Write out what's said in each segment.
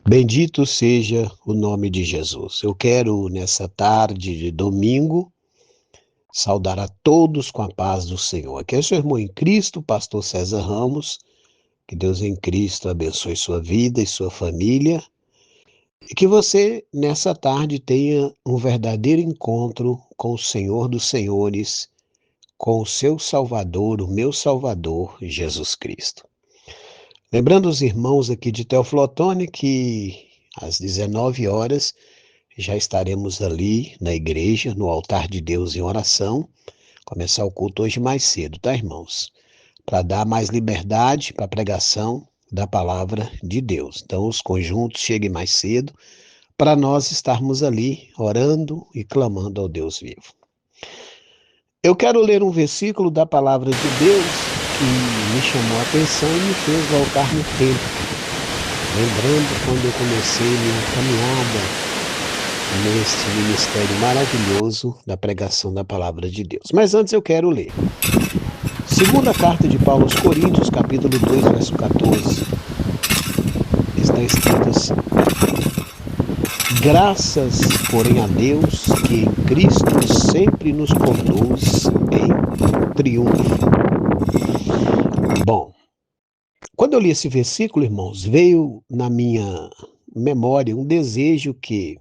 Bendito seja o nome de Jesus. Eu quero, nessa tarde de domingo, saudar a todos com a paz do Senhor. Aqui é o seu irmão em Cristo, pastor César Ramos. Que Deus em Cristo abençoe sua vida e sua família. E que você, nessa tarde, tenha um verdadeiro encontro com o Senhor dos Senhores, com o seu Salvador, o meu Salvador, Jesus Cristo. Lembrando os irmãos aqui de Teoflotone que às 19 horas já estaremos ali na igreja, no altar de Deus em oração. Começar o culto hoje mais cedo, tá, irmãos? Para dar mais liberdade para a pregação da palavra de Deus. Então, os conjuntos cheguem mais cedo para nós estarmos ali orando e clamando ao Deus vivo. Eu quero ler um versículo da palavra de Deus que me chamou a atenção e me fez voltar no tempo. Lembrando quando eu comecei minha caminhada neste ministério maravilhoso da pregação da palavra de Deus. Mas antes eu quero ler. Segunda carta de Paulo aos Coríntios, capítulo 2, verso 14. Está escrito assim: graças, porém, a Deus que em Cristo sempre nos conduz em triunfo. Bom, quando eu li esse versículo, irmãos, veio na minha memória um desejo que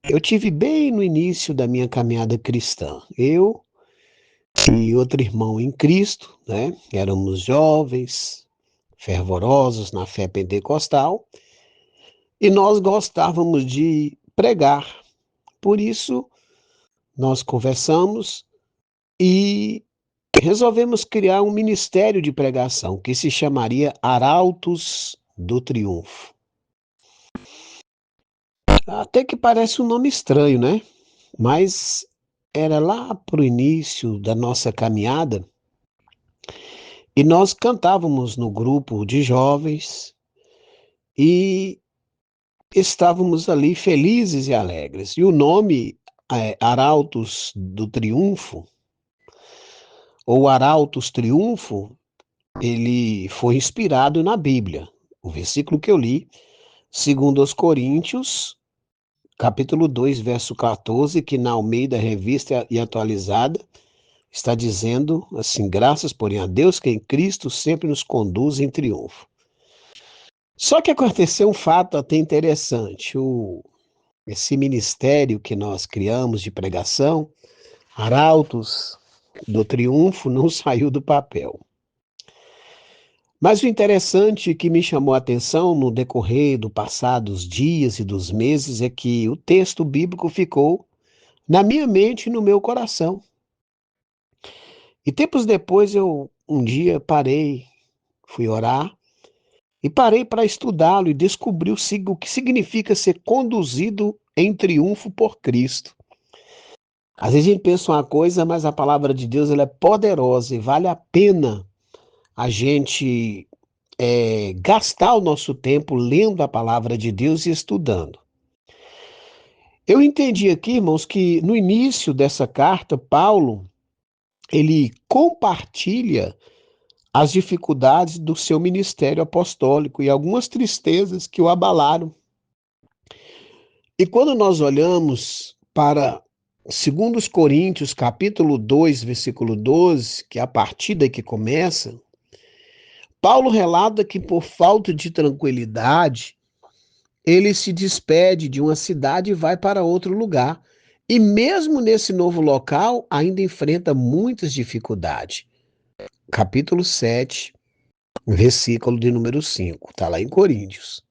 eu tive bem no início da minha caminhada cristã. Eu e outro irmão em Cristo, né? Éramos jovens, fervorosos na fé pentecostal, e nós gostávamos de pregar. Por isso, nós conversamos e resolvemos criar um ministério de pregação que se chamaria Arautos do Triunfo. Até que parece um nome estranho, né? Mas era lá para o início da nossa caminhada e nós cantávamos no grupo de jovens e estávamos ali felizes e alegres. E o nome Arautos do Triunfo, ou Arautos Triunfo, ele foi inspirado na Bíblia. O versículo que eu li, segundo aos Coríntios, capítulo 2, verso 14, que na Almeida Revista e Atualizada, está dizendo assim: graças, porém, a Deus que em Cristo sempre nos conduz em triunfo. Só que aconteceu um fato até interessante. Esse ministério que nós criamos de pregação, Arautos do Triunfo, não saiu do papel. Mas o interessante que me chamou a atenção no decorrer do passar dos dias e dos meses é que o texto bíblico ficou na minha mente e no meu coração. E tempos depois eu um dia parei, fui orar e parei para estudá-lo e descobri o que significa ser conduzido em triunfo por Cristo. Às vezes a gente pensa uma coisa, mas a palavra de Deus ela é poderosa e vale a pena a gente gastar o nosso tempo lendo a palavra de Deus e estudando. Eu entendi aqui, irmãos, que no início dessa carta, Paulo, ele compartilha as dificuldades do seu ministério apostólico e algumas tristezas que o abalaram. E quando nós olhamos para 2 Coríntios, capítulo 2, versículo 12, que é a partida que começa, Paulo relata que por falta de tranquilidade, ele se despede de uma cidade e vai para outro lugar. E mesmo nesse novo local, ainda enfrenta muitas dificuldades. Capítulo 7, versículo de número 5, está lá em Coríntios.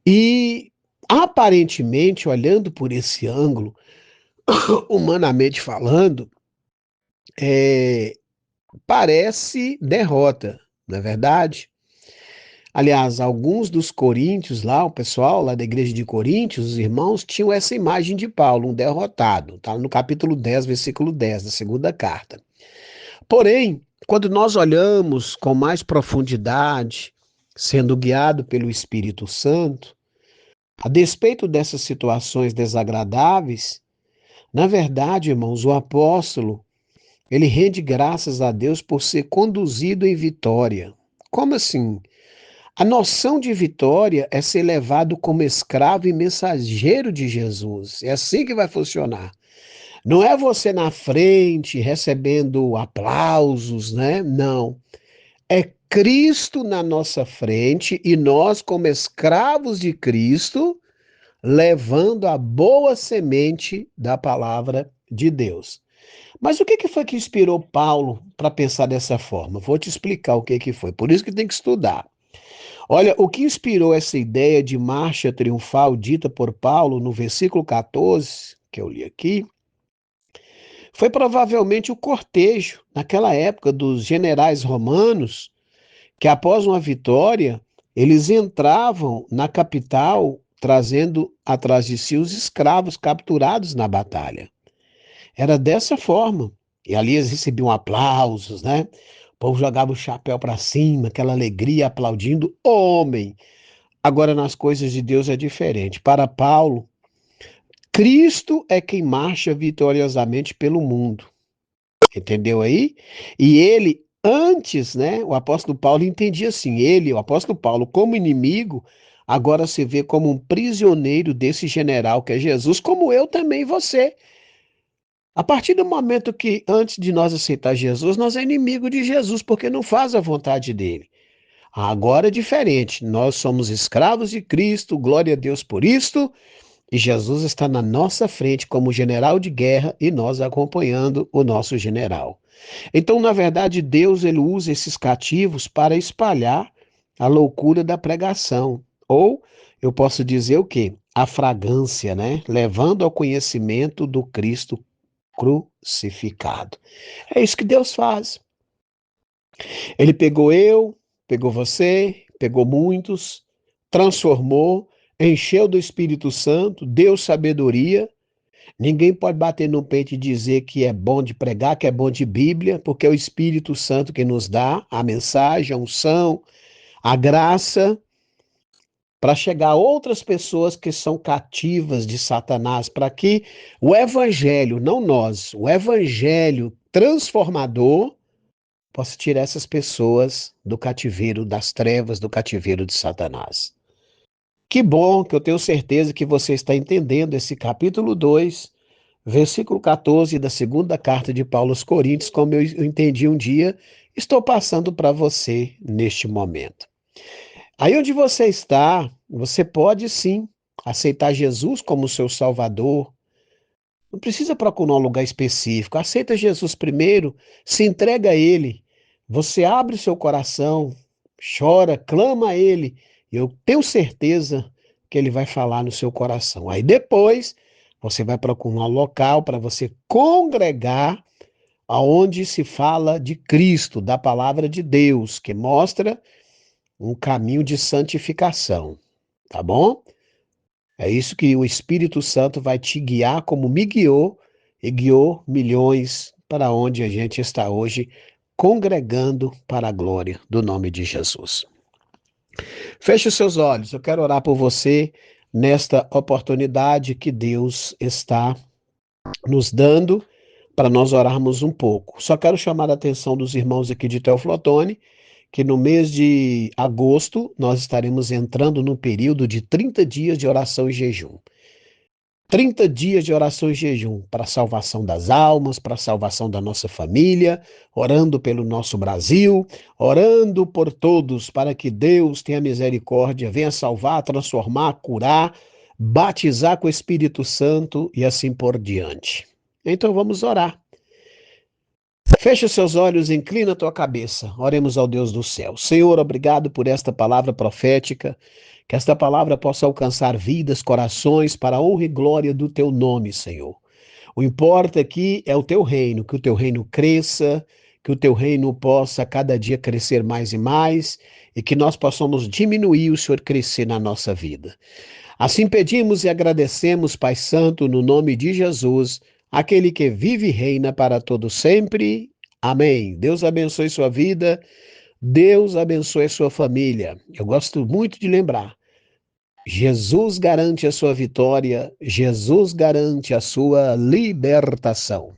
E aparentemente, olhando por esse ângulo, humanamente falando, parece derrota, não é verdade? Aliás, alguns dos coríntios lá, o pessoal lá da igreja de Coríntios, os irmãos, tinham essa imagem de Paulo, um derrotado. Está no capítulo 10, versículo 10 da segunda carta. Porém, quando nós olhamos com mais profundidade, sendo guiado pelo Espírito Santo, a despeito dessas situações desagradáveis, na verdade, irmãos, o apóstolo, ele rende graças a Deus por ser conduzido em vitória. Como assim? A noção de vitória é ser levado como escravo e mensageiro de Jesus. É assim que vai funcionar. Não é você na frente recebendo aplausos, né? Não. É Cristo na nossa frente e nós, como escravos de Cristo, levando a boa semente da palavra de Deus. Mas o que foi que inspirou Paulo para pensar dessa forma? Vou te explicar o que foi. Por isso que tem que estudar. Olha, o que inspirou essa ideia de marcha triunfal dita por Paulo no versículo 14, que eu li aqui, foi provavelmente o cortejo, naquela época, dos generais romanos, que após uma vitória, eles entravam na capital trazendo atrás de si os escravos capturados na batalha. Era dessa forma. E ali eles recebiam aplausos, né? O povo jogava o chapéu para cima, aquela alegria aplaudindo o homem. Agora, nas coisas de Deus é diferente. Para Paulo, Cristo é quem marcha vitoriosamente pelo mundo. Entendeu aí? E ele, antes, né? O apóstolo Paulo entendia assim: ele, o apóstolo Paulo, como inimigo, agora se vê como um prisioneiro desse general que é Jesus, como eu também, você. A partir do momento que, antes de nós aceitar Jesus, nós é inimigo de Jesus, porque não faz a vontade dele. Agora é diferente, nós somos escravos de Cristo, glória a Deus por isto, e Jesus está na nossa frente como general de guerra e nós acompanhando o nosso general. Então, na verdade, Deus ele usa esses cativos para espalhar a loucura da pregação, ou eu posso dizer o quê? A fragrância, né? Levando ao conhecimento do Cristo crucificado. É isso que Deus faz. Ele pegou eu, pegou você, pegou muitos, transformou, encheu do Espírito Santo, deu sabedoria. Ninguém pode bater no peito e dizer que é bom de pregar, que é bom de Bíblia, porque é o Espírito Santo que nos dá a mensagem, a unção, a graça para chegar a outras pessoas que são cativas de Satanás, para que o evangelho, não nós, o evangelho transformador possa tirar essas pessoas do cativeiro das trevas, do cativeiro de Satanás. Que bom que eu tenho certeza que você está entendendo esse capítulo 2, versículo 14 da segunda carta de Paulo aos Coríntios, como eu entendi um dia, estou passando para você neste momento. Aí onde você está, você pode sim aceitar Jesus como seu Salvador. Não precisa procurar um lugar específico. Aceita Jesus primeiro, se entrega a Ele. Você abre o seu coração, chora, clama a Ele. E eu tenho certeza que Ele vai falar no seu coração. Aí depois, você vai procurar um local para você congregar aonde se fala de Cristo, da palavra de Deus, que mostra um caminho de santificação, tá bom? É isso que o Espírito Santo vai te guiar, como me guiou e guiou milhões para onde a gente está hoje, congregando para a glória do nome de Jesus. Feche os seus olhos, eu quero orar por você nesta oportunidade que Deus está nos dando para nós orarmos um pouco. Só quero chamar a atenção dos irmãos aqui de Teoflotone, que no mês de agosto nós estaremos entrando num período de 30 dias de oração e jejum. 30 dias de oração e jejum para a salvação das almas, para a salvação da nossa família, orando pelo nosso Brasil, orando por todos para que Deus tenha misericórdia, venha salvar, transformar, curar, batizar com o Espírito Santo e assim por diante. Então vamos orar. Fecha os seus olhos, inclina a tua cabeça. Oremos ao Deus do céu. Senhor, obrigado por esta palavra profética. Que esta palavra possa alcançar vidas, corações, para a honra e glória do teu nome, Senhor. O importa aqui é o teu reino, que o teu reino cresça, que o teu reino possa cada dia crescer mais e mais, e que nós possamos diminuir e o Senhor crescer na nossa vida. Assim pedimos e agradecemos, Pai Santo, no nome de Jesus, aquele que vive e reina para todo sempre. Amém. Deus abençoe sua vida, Deus abençoe sua família. Eu gosto muito de lembrar, Jesus garante a sua vitória, Jesus garante a sua libertação.